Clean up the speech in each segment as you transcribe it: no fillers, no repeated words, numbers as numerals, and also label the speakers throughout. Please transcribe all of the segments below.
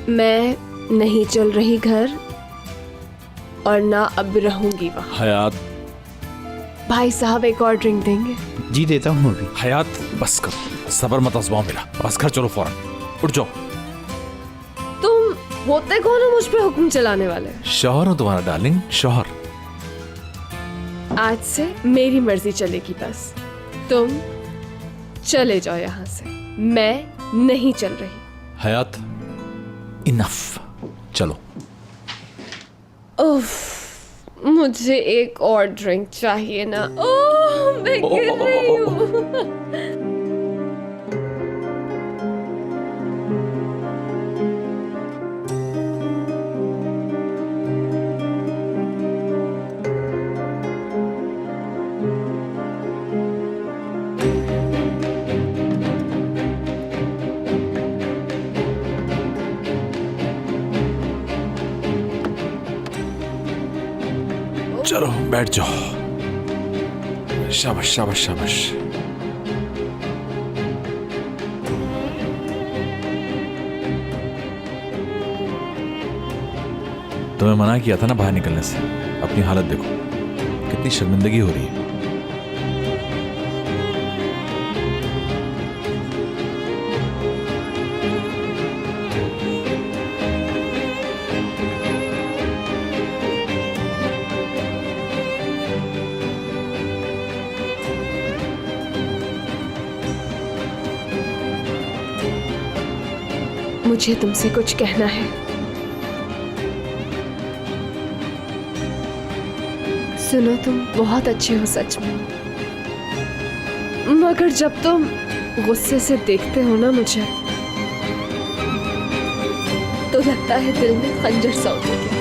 Speaker 1: मैं नहीं चल रही घर और ना अब रहूंगी वहाँ।
Speaker 2: हयात,
Speaker 1: भाई साहब एक और ड्रिंक देंगे?
Speaker 3: जी देता हूँ अभी।
Speaker 2: हयात बस कर, सबर मत आजमाओ मेरा, बस घर चलो फौरन, उठ जाओ।
Speaker 1: तुम होते कौन हो मुझ पे हुक्म चलाने वाले?
Speaker 2: शौहर हूँ तुम्हारा डार्लिंग, शौहर।
Speaker 1: आज से मेरी मर्जी चलेगी बस। तुम चले जाओ यहाँ से, मैं नहीं चल रही।
Speaker 2: हयात इनफ, चलो।
Speaker 1: उफ, मुझे एक और ड्रिंक चाहिए ना। ओह, मैं गिर रही हूँ।
Speaker 2: चलो बैठ जाओ, शाबाश शाबाश शाबाश। तुम्हें मना किया था ना बाहर निकलने से, अपनी हालत देखो, कितनी शर्मिंदगी हो रही है।
Speaker 1: मुझे तुमसे कुछ कहना है। सुनो, तुम बहुत अच्छे हो सच में, मगर जब तुम गुस्से से देखते हो ना मुझे, तो लगता है दिल में खंजर सा उतर गया।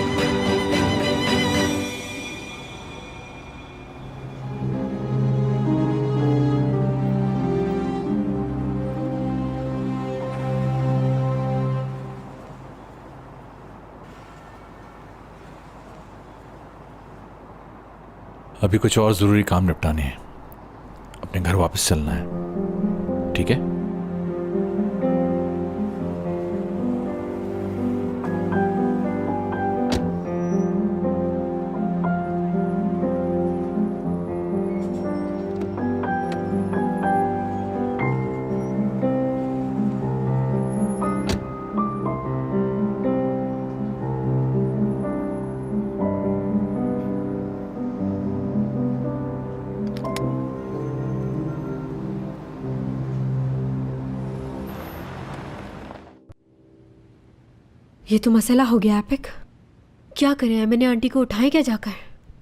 Speaker 2: अभी कुछ और जरूरी काम निपटाने हैं, अपने घर वापस चलना है, ठीक है?
Speaker 4: ये तो मसला हो गया एपिक। क्या करें, मैंने आंटी को उठाए क्या जाकर?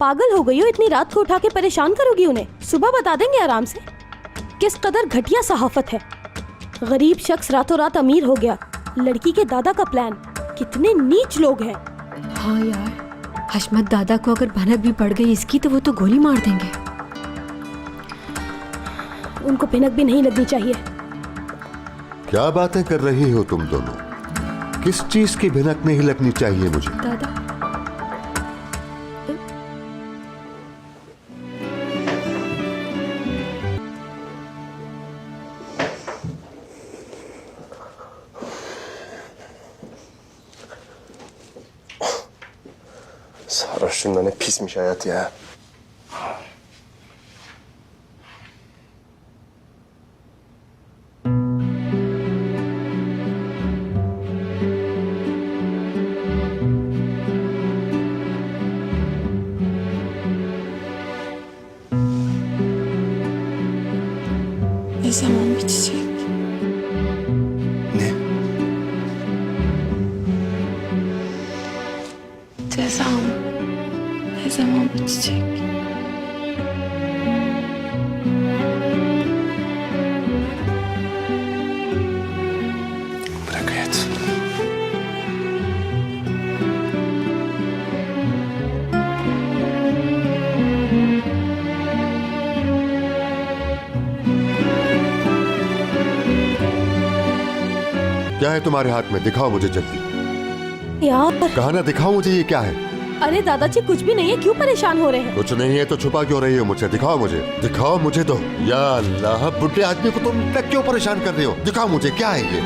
Speaker 5: पागल हो गई हो, इतनी रात को उठा के परेशान करोगी उन्हें? सुबह बता देंगे आराम से। किस कदर घटिया सहाफत है। गरीब शख्स रातों रात अमीर हो गया, लड़की के दादा का प्लान। कितने नीच लोग हैं।
Speaker 4: हाँ यार, हशमत दादा को अगर भनक भी पड़ गई इसकी तो वो तो गोली मार देंगे।
Speaker 5: उनको भनक भी नहीं लगनी चाहिए।
Speaker 6: क्या बातें कर रही हो तुम दोनों? किस चीज की भनक नहीं लगनी चाहिए मुझे?
Speaker 4: दादा,
Speaker 7: Sarhoşluğunda ne pismiş hayat ya.
Speaker 8: Ne zaman bitecek?
Speaker 7: Ne?
Speaker 8: Cezam ne zaman bitecek?
Speaker 7: Bırak hayat.
Speaker 6: क्या है तुम्हारे हाथ में? दिखाओ मुझे जल्दी।
Speaker 5: यार,
Speaker 6: कहा ना दिखाओ मुझे, ये क्या है?
Speaker 5: अरे दादाजी कुछ भी नहीं है, क्यों परेशान हो रहे हैं?
Speaker 6: कुछ नहीं है तो छुपा क्यों रही हो मुझसे? दिखाओ मुझे, दिखाओ मुझे तो। या अल्लाह, बुढ़े आदमी को तुम तक क्यों परेशान कर रहे हो? दिखाओ मुझे, क्या है ये?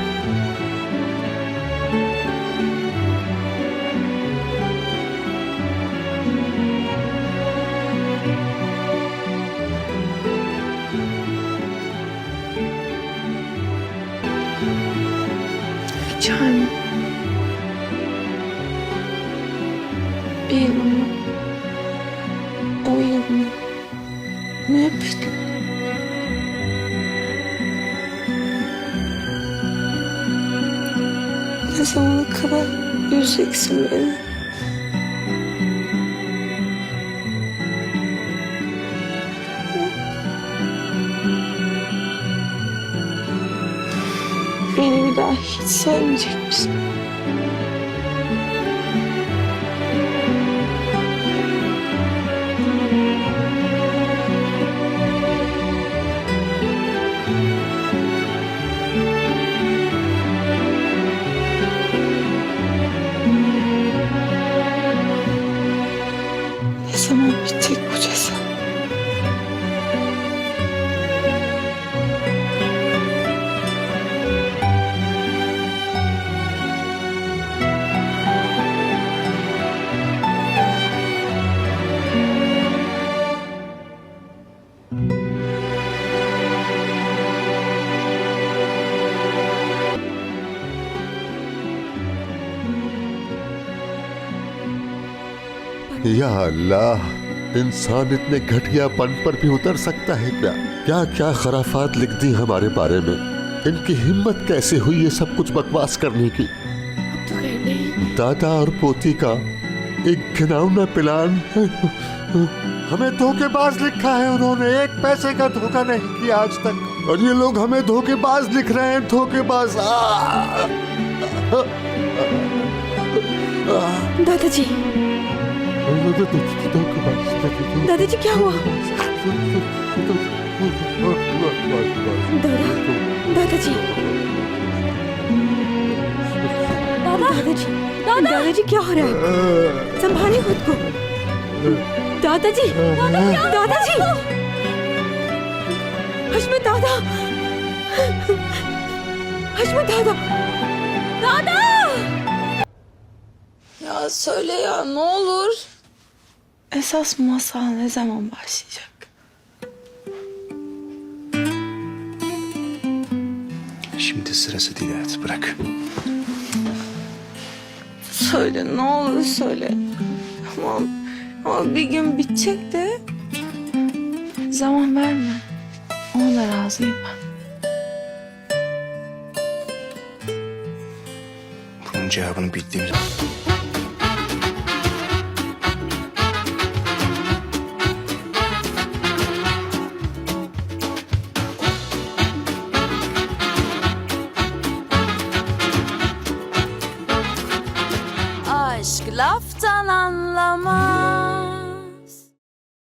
Speaker 8: Bir yıl mı? 10 yıl mı? Müebbet mi? Ne zamana kadar üzeceksin beni? Beni bir daha hiç sevmeyecek misin? Ne zaman bitecek bu ceza?
Speaker 6: या अल्लाह, इंसान इतने घटियापन पर भी उतर सकता है क्या? क्या क्या खराफात लिख दी हमारे बारे में। इनकी हिम्मत कैसे हुई ये सब कुछ बकवास करने की। दादा और पोती का एक घिनौना प्लान। हमें धोखेबाज लिखा है उन्होंने, एक पैसे का धोखा नहीं किया आज तक, और ये लोग हमें धोखेबाज लिख रहे हैं, धोखेबाज।
Speaker 4: दादाजी, दादाजी क्या हुआ? दादाजी, दादाजी, दादाजी क्या हो रहा है? संभालिए खुद को। दादाजी, दादाजी, हशमत दादा, हशमत दादा, दादा!
Speaker 8: Ya söyle ya, ne olur. Esas masal ne zaman başlayacak?
Speaker 7: Şimdi sırası değil hayat, bırak.
Speaker 8: Söyle, ne olur söyle. Tamam. Ama bir gün bitecek de zaman verme. Ona da razıyım ben.
Speaker 7: Bunun cevabını bildiğim zaman.
Speaker 3: Aşk laftan anlamaz.